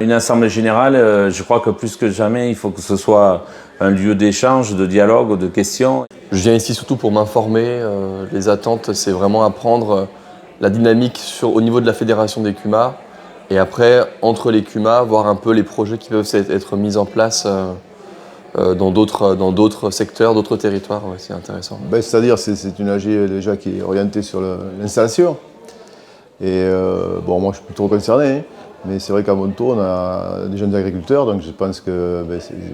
Une assemblée générale, je crois que plus que jamais, il faut que ce soit un lieu d'échange, de dialogue, de questions. Je viens ici surtout pour m'informer. Les attentes, c'est vraiment apprendre la dynamique au niveau de la fédération des CUMA. Et après, entre les CUMA, voir un peu les projets qui peuvent être mis en place dans d'autres secteurs, d'autres territoires. Ouais, c'est intéressant. C'est-à-dire c'est une AG déjà qui est orientée sur l'installation. Et bon, moi je suis plutôt concerné, hein, mais c'est vrai qu'à mon tour, on a des jeunes agriculteurs, donc je pense que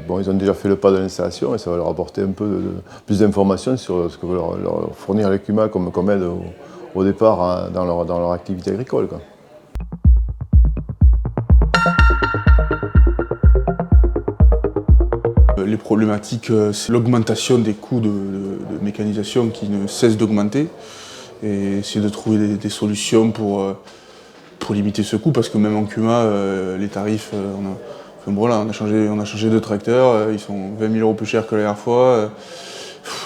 bon, ils ont déjà fait le pas de l'installation et ça va leur apporter un peu plus d'informations sur ce que veut leur fournir les CUMA comme aide au départ dans leur activité agricole, quoi. Les problématiques, c'est l'augmentation des coûts de mécanisation qui ne cessent d'augmenter et essayer de trouver des solutions pour limiter ce coût, parce que même en CUMA, les tarifs, on a changé de tracteur, ils sont 20 000 € plus chers que la dernière fois.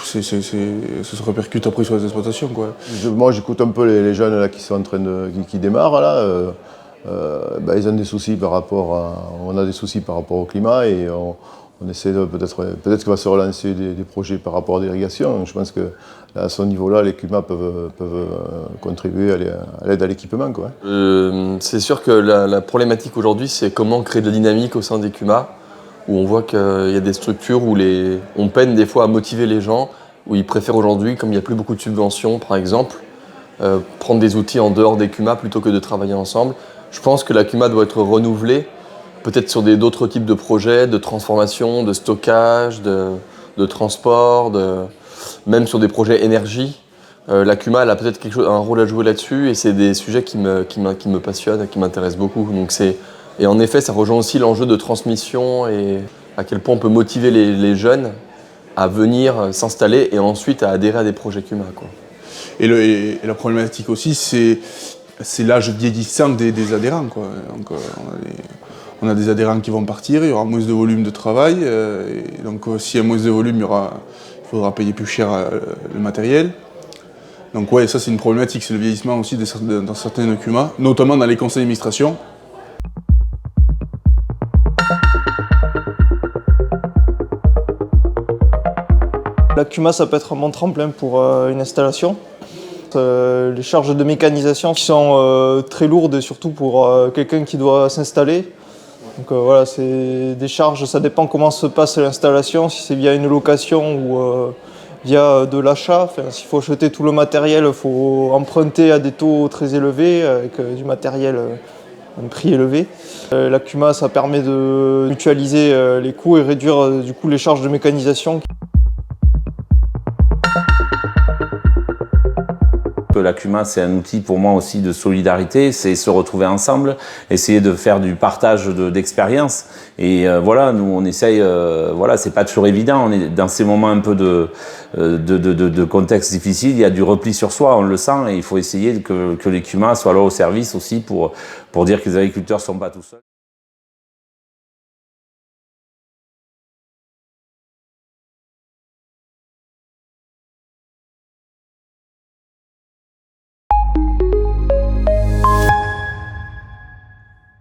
Ça se répercute après sur les exploitations, quoi. Moi j'écoute un peu les jeunes là, qui sont en train qui démarrent là. Ils ont des soucis par rapport on a des soucis par rapport au climat et on essaie peut-être qu'il va se relancer des projets par rapport à l'irrigation. Je pense que à ce niveau-là, les CUMA peuvent contribuer à l'aide à l'équipement, quoi. C'est sûr que la problématique aujourd'hui, c'est comment créer de la dynamique au sein des CUMA, où on voit qu'il y a des structures où on peine des fois à motiver les gens, où ils préfèrent aujourd'hui, comme il n'y a plus beaucoup de subventions par exemple, prendre des outils en dehors des CUMA plutôt que de travailler ensemble. Je pense que la CUMA doit être renouvelée, peut-être sur d'autres types de projets, de transformation, de stockage, de transport, même sur des projets énergie. La CUMA elle a peut-être un rôle à jouer là-dessus et c'est des sujets qui me passionnent et qui m'intéressent beaucoup. Et en effet, ça rejoint aussi l'enjeu de transmission et à quel point on peut motiver les jeunes à venir s'installer et ensuite à adhérer à des projets CUMA, quoi. Et la problématique aussi, c'est l'âge vieillissant des adhérents, quoi. Donc, on a des adhérents qui vont partir, il y aura moins de volume de travail. Et donc s'il y a moins de volume, il faudra payer plus cher le matériel. Donc ouais, ça c'est une problématique, c'est le vieillissement aussi dans certaines CUMA, notamment dans les conseils d'administration. La CUMA, ça peut être un bon tremplin pour une installation. Les charges de mécanisation qui sont très lourdes, et surtout pour quelqu'un qui doit s'installer. Donc voilà, c'est des charges, ça dépend comment se passe l'installation, si c'est via une location ou via de l'achat. Enfin, s'il faut acheter tout le matériel, il faut emprunter à des taux très élevés, avec du matériel à un prix élevé. La CUMA, ça permet de mutualiser les coûts et réduire du coup les charges de mécanisation. La CUMA, c'est un outil pour moi aussi de solidarité, c'est se retrouver ensemble, essayer de faire du partage d'expérience. Et voilà, nous on essaye, voilà, c'est pas toujours évident, on est dans ces moments un peu de contexte difficile, il y a du repli sur soi, on le sent, et il faut essayer que les CUMA soient là au service aussi pour dire que les agriculteurs sont pas tout seuls.